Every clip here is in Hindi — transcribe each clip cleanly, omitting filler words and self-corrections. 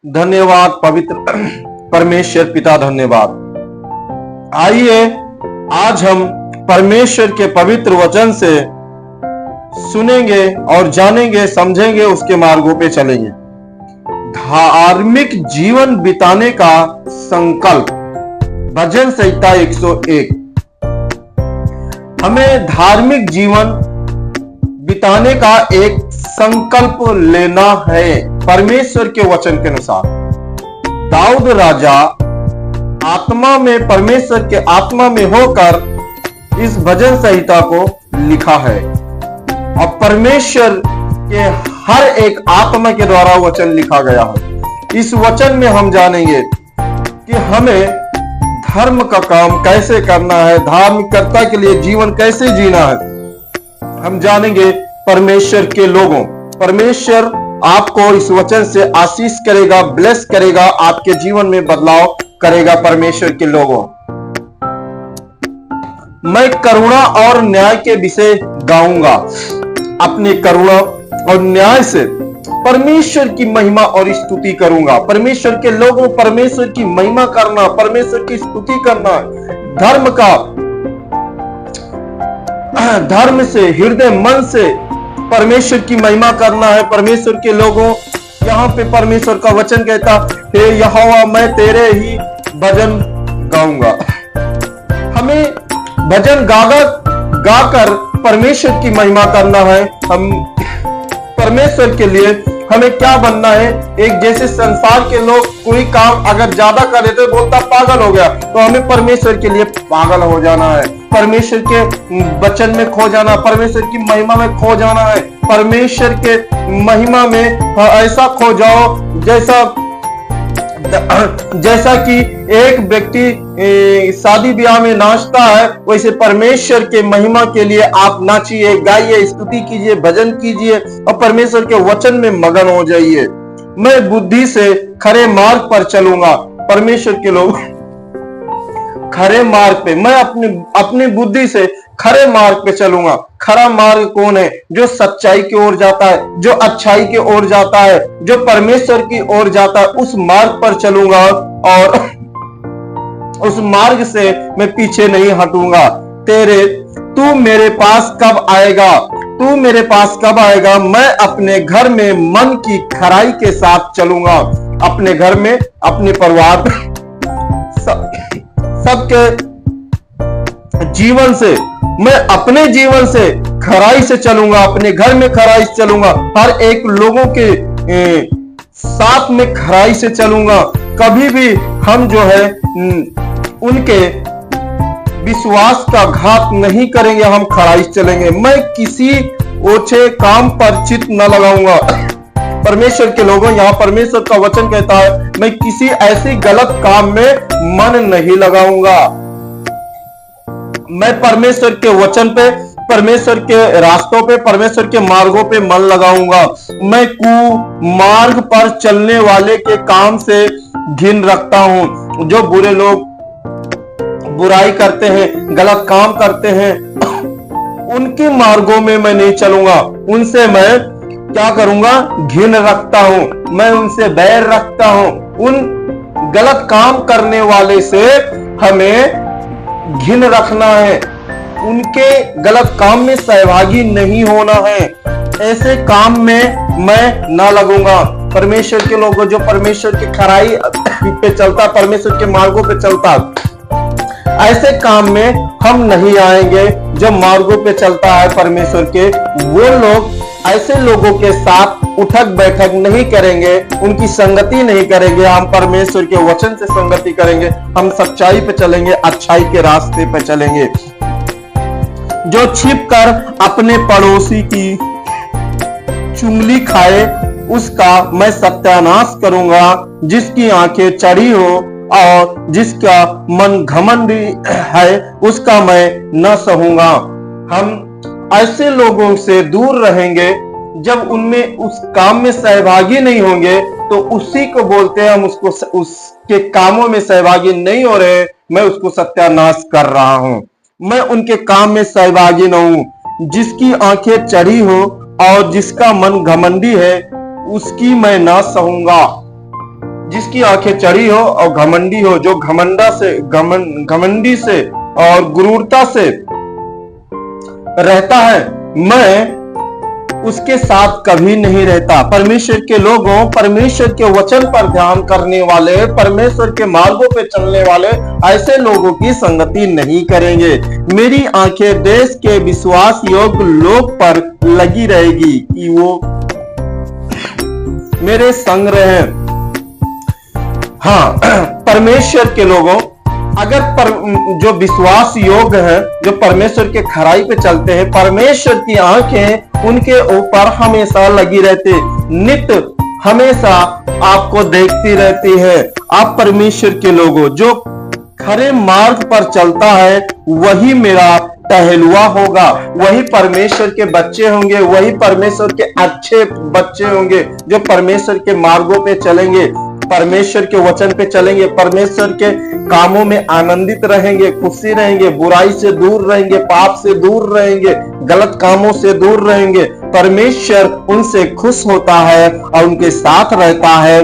धन्यवाद पवित्र परमेश्वर पिता, धन्यवाद। आइए आज हम परमेश्वर के पवित्र वचन से सुनेंगे और जानेंगे, समझेंगे, उसके मार्गों पे चलेंगे। धार्मिक जीवन बिताने का संकल्प, भजन संहिता 101। हमें धार्मिक जीवन बिताने का एक संकल्प लेना है परमेश्वर के वचन के अनुसार। दाऊद राजा आत्मा में, परमेश्वर के आत्मा में होकर इस भजन संहिता को लिखा है और परमेश्वर के हर एक आत्मा के द्वारा वचन लिखा गया है। इस वचन में हम जानेंगे कि हमें धर्म का काम कैसे करना है, धार्मिकता के लिए जीवन कैसे जीना है। हम जानेंगे परमेश्वर के लोगों। परमेश्वर आपको इस वचन से आशीष करेगा, ब्लेस करेगा, आपके जीवन में बदलाव करेगा। परमेश्वर के लोगों, मैं करुणा और न्याय के विषय गाऊंगा। अपने करुणा और न्याय से परमेश्वर की महिमा और स्तुति करूंगा। परमेश्वर के लोगों, परमेश्वर की महिमा करना, परमेश्वर की स्तुति करना, धर्म से, हृदय मन से परमेश्वर की महिमा करना है। परमेश्वर के लोगों, यहाँ पे परमेश्वर का वचन कहता, हे यहोवा मैं तेरे ही भजन गाऊंगा। हमें भजन गाकर परमेश्वर की महिमा करना है। हम परमेश्वर के लिए हमें क्या बनना है? एक जैसे संसार के लोग कोई काम अगर ज्यादा कर देते बोलता पागल हो गया, तो हमें परमेश्वर के लिए पागल हो जाना है। परमेश्वर के वचन में खो जाना, परमेश्वर की महिमा में खो जाना है। परमेश्वर के महिमा में ऐसा खो जाओ जैसा कि एक व्यक्ति शादी ब्याह में नाचता है, वैसे परमेश्वर के महिमा के लिए आप नाचिए, गाइए, स्तुति कीजिए, भजन कीजिए और परमेश्वर के वचन में मगन हो जाइए। मैं बुद्धि से खरे मार्ग पर चलूंगा। परमेश्वर के लोग खरे मार्ग पे, मैं अपनी बुद्धि से खरे मार्ग पे चलूंगा। खरा मार्ग कौन है? जो सच्चाई की ओर जाता है, जो अच्छाई की ओर जाता है, जो परमेश्वर की ओर जाता है, उस मार्ग पर चलूंगा और उस मार्ग से मैं पीछे नहीं हटूंगा। तू मेरे पास कब आएगा? तू मेरे पास कब आएगा? मैं अपने घर में मन की खराई के साथ चलूंगा। अपने घर में, अपने परिवार, सबके जीवन से, मैं अपने जीवन से खराई से चलूंगा, अपने घर में खराई से चलूंगा, हर एक लोगों के साथ में खराई से चलूंगा। कभी भी हम जो है उनके विश्वास का घात नहीं करेंगे, हम खराई से चलेंगे। मैं किसी ओछे काम पर चित न लगाऊंगा। परमेश्वर के लोगों, यहाँ परमेश्वर का वचन कहता है, मैं किसी ऐसी गलत काम में मन नहीं लगाऊंगा। मैं परमेश्वर के वचन पे, परमेश्वर के रास्तों पे, परमेश्वर के मार्गों पे मन लगाऊंगा। मैं कुमार्ग पर चलने वाले के काम से घिन रखता हूं। जो बुरे लोग बुराई करते हैं, गलत काम करते हैं, उनके मार्गों में मैं नहीं चलूंगा। उनसे मैं क्या करूंगा? घिन रखता हूं, मैं उनसे बैर रखता हूं। उन गलत काम करने वाले से हमें घिन रखना है, उनके गलत काम में सहभागी नहीं होना है। ऐसे काम में मैं ना लगूंगा। परमेश्वर के लोगों, जो परमेश्वर की खराई पे चलता, परमेश्वर के मार्गों पे चलता, ऐसे काम में हम नहीं आएंगे। जो मार्गों पे चलता है परमेश्वर के, वो लोग ऐसे लोगों के साथ उठक बैठक नहीं करेंगे, उनकी संगति नहीं करेंगे। हम परमेश्वर के वचन से संगति करेंगे, हम सच्चाई पे चलेंगे, अच्छाई के रास्ते पे चलेंगे। जो छिपकर अपने पड़ोसी की चुंगली खाए, उसका मैं सत्यानाश करूंगा। जिसकी आंखें चढ़ी हो और जिसका मन घमंडी है, उसका मैं न सहूंगा। हम ऐसे लोगों से दूर रहेंगे। जब उनमें उस काम में सहभागी नहीं होंगे, तो उसी को बोलते हैं हम उसके कामों में सहभागी नहीं हो रहे, मैं उसको सत्यानाश कर रहा हूं। मैं उनके काम में सहभागी न हूं। जिसकी आंखें चढ़ी हो और जिसका मन घमंडी है, उसकी मैं ना सहूंगा। जिसकी आंखें चढ़ी हो और घमंडी हो, जो घमंडी से और गुरूरता से रहता है, मैं उसके साथ कभी नहीं रहता। परमेश्वर के लोगों, परमेश्वर के वचन पर ध्यान करने वाले, परमेश्वर के मार्गों पे चलने वाले ऐसे लोगों की संगति नहीं करेंगे। मेरी आंखें देश के विश्वास योग्य लोग पर लगी रहेगी कि वो मेरे संग रहे। हाँ, परमेश्वर के लोगों, अगर जो विश्वास योग्य है, जो परमेश्वर के खराई पे चलते हैं, परमेश्वर की आंखें उनके ऊपर हमेशा लगी रहती, नित्य हमेशा आपको देखती रहती है। आप परमेश्वर के लोगों, जो खरे मार्ग पर चलता है वही मेरा टहलुआ होगा, वही परमेश्वर के बच्चे होंगे, वही परमेश्वर के अच्छे बच्चे होंगे, जो परमेश्वर के मार्गों पे चलेंगे, परमेश्वर के वचन पे चलेंगे, परमेश्वर के कामों में आनंदित रहेंगे, खुशी रहेंगे, बुराई से दूर रहेंगे, पाप से दूर रहेंगे, गलत कामों से दूर रहेंगे। परमेश्वर उनसे खुश होता है और उनके साथ रहता है।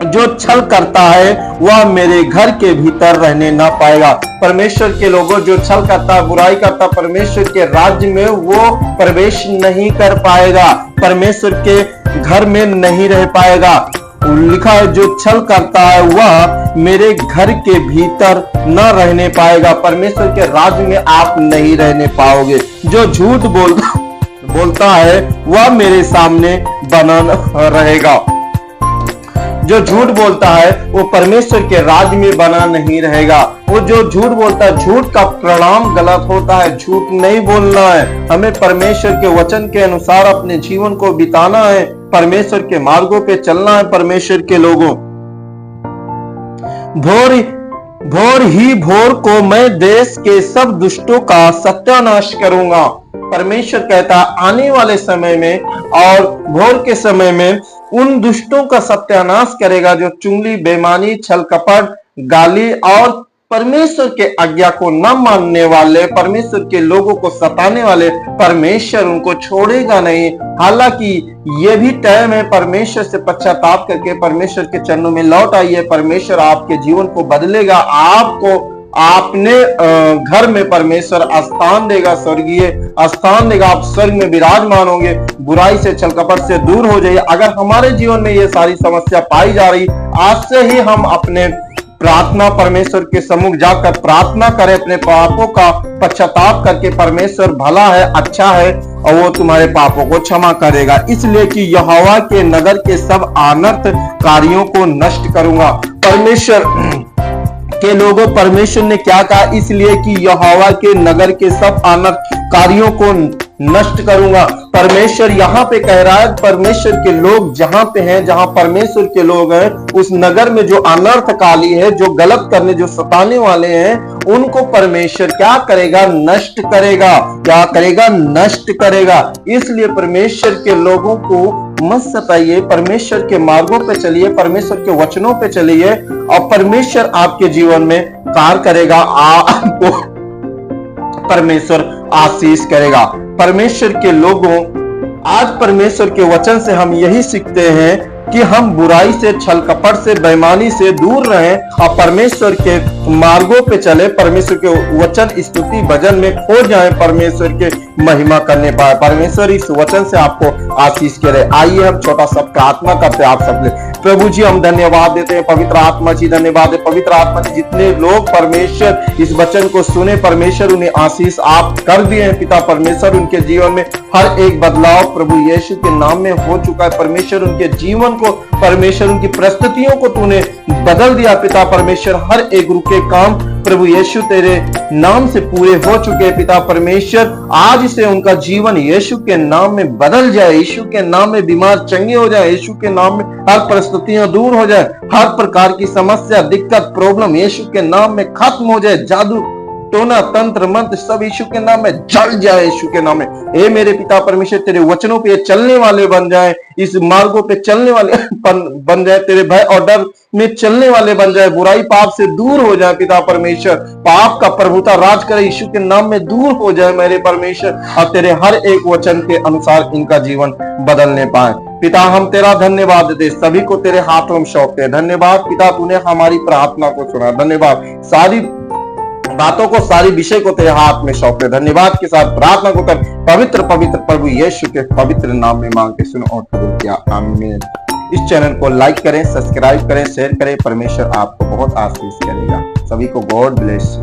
जो छल करता है वह मेरे घर के भीतर रहने ना पाएगा। परमेश्वर के लोगों, जो छल करता, बुराई करता, परमेश्वर के राज्य में वो प्रवेश नहीं कर पाएगा, परमेश्वर के घर में नहीं रह पाएगा। लिखा है, जो छल करता है वह मेरे घर के भीतर न रहने पाएगा, परमेश्वर के राज्य में आप नहीं रहने पाओगे। जो झूठ बोलता है वह मेरे सामने बना रहेगा। जो झूठ बोलता है वो परमेश्वर के राज्य में बना नहीं रहेगा। वो जो झूठ बोलता है, झूठ का परिणाम गलत होता है। झूठ नहीं बोलना है, हमें परमेश्वर के वचन के अनुसार अपने जीवन को बिताना है, परमेश्वर के मार्गों पे चलना है। परमेश्वर के लोगों, भोर को मैं देश के सब दुष्टों का सत्यानाश करूंगा। परमेश्वर कहता है आने वाले समय में और भोर के समय में उन दुष्टों का सत्यानाश करेगा जो चुगली, बेईमानी, छल कपट, गाली और परमेश्वर के आज्ञा को न मानने वाले, परमेश्वर के लोगों को सताने वाले, परमेश्वर उनको छोड़ेगा नहीं। हालांकि ये भी टाइम है, परमेश्वर से पश्चाताप करके परमेश्वर के चरणों में लौट आइए, परमेश्वर आपके जीवन को बदलेगा, आपको आपने घर में परमेश्वर स्थान देगा, स्वर्गीय स्थान देगा, आप स्वर्ग में विराजमान होंगे। बुराई से, छल कपट से दूर हो जाइए। अगर हमारे जीवन में ये सारी समस्या पाई जा रही, आज से ही हम अपने प्रार्थना, परमेश्वर के सम्मुख जाकर प्रार्थना करें, अपने पापों का पश्चाताप करके। परमेश्वर भला है, अच्छा है और वो तुम्हारे पापों को क्षमा करेगा। इसलिए कि यहोवा के नगर के सब अनर्थ कार्यों को नष्ट करूंगा। परमेश्वर के लोगों, परमेश्वर ने क्या कहा? इसलिए कि यहोवा के नगर के सब अनर्थ कार्यों को नष्ट करूंगा। परमेश्वर यहाँ पे कह रहा है, परमेश्वर के लोग जहां पे हैं, जहां परमेश्वर के लोग हैं, उस नगर में जो अनर्थकारी है, जो गलत करने, जो सताने वाले हैं, उनको परमेश्वर क्या करेगा? नष्ट करेगा। क्या करेगा? नष्ट करेगा। इसलिए परमेश्वर के लोगों को मत सताइए, परमेश्वर के मार्गों पे चलिए, परमेश्वर के वचनों पे चलिए और परमेश्वर आपके जीवन में कार्य करेगा। आपको परमेश्वर आशीष करेगा। परमेश्वर के लोगों, आज परमेश्वर के वचन से हम यही सीखते हैं कि हम बुराई से, छल कपट से, बेईमानी से दूर रहें और परमेश्वर के मार्गों पे चले, परमेश्वर के वचन, स्तुति, भजन में खो जाएं, परमेश्वर के महिमा करने पाए। परमेश्वर इस वचन से आपको आशीष करे। आइए हम छोटा सा प्रार्थना करते हैं आप सब ले। प्रभु जी, हम धन्यवाद देते हैं, पवित्र आत्मा जी धन्यवाद है। पवित्र आत्मा जी, जितने लोग परमेश्वर इस वचन को सुने, परमेश्वर उन्हें आशीष आप कर दिए हैं पिता। परमेश्वर उनके जीवन में हर एक बदलाव प्रभु यीशु के नाम में हो चुका है। परमेश्वर उनके जीवन को, परमेश्वर उनकी परिस्थितियों को तूने बदल दिया पिता। परमेश्वर हर एक रुके काम प्रभु यीशु तेरे नाम से पूरे हो चुके पिता। परमेश्वर आज से उनका जीवन यीशु के नाम में बदल जाए, यीशु के नाम में बीमार चंगे हो जाए, यीशु के नाम में हर परिस्थितियां दूर हो जाए, हर प्रकार की समस्या, दिक्कत, प्रॉब्लम यीशु के नाम में खत्म हो जाए। जादू टोना तंत्र मंत्र सब यीशु के नाम में जल जाए, यीशु के नाम में। हे मेरे पिता परमेश्वर, तेरे वचनों पे चलने वाले बन जाए, इस मार्गों पे चलने वाले बन जाए, तेरे भय और डर में चलने वाले बन जाए, बुराई पाप से दूर हो जाए पिता परमेश्वर, पाप का प्रभुता राज करे यीशु के नाम में दूर हो जाए मेरे परमेश्वर, और तेरे हर एक वचन के अनुसार इनका जीवन बदलने पाए। पिता हम तेरा धन्यवाद दे, सभी को तेरे हाथों में सौंपते हैं। धन्यवाद पिता, तूने हमारी प्रार्थना को सुना। धन्यवाद, सारी बातों को, सारी विषय को तेरे हाथ में सौंपते। धन्यवाद के साथ प्रार्थना को कर पवित्र पवित्र प्रभु यीशु के पवित्र नाम में मांग के सुनो और कबूल किया, आमीन। इस चैनल को लाइक करें, सब्सक्राइब करें, शेयर करें। परमेश्वर आपको बहुत आशीष करेगा। सभी को गॉड ब्लेस।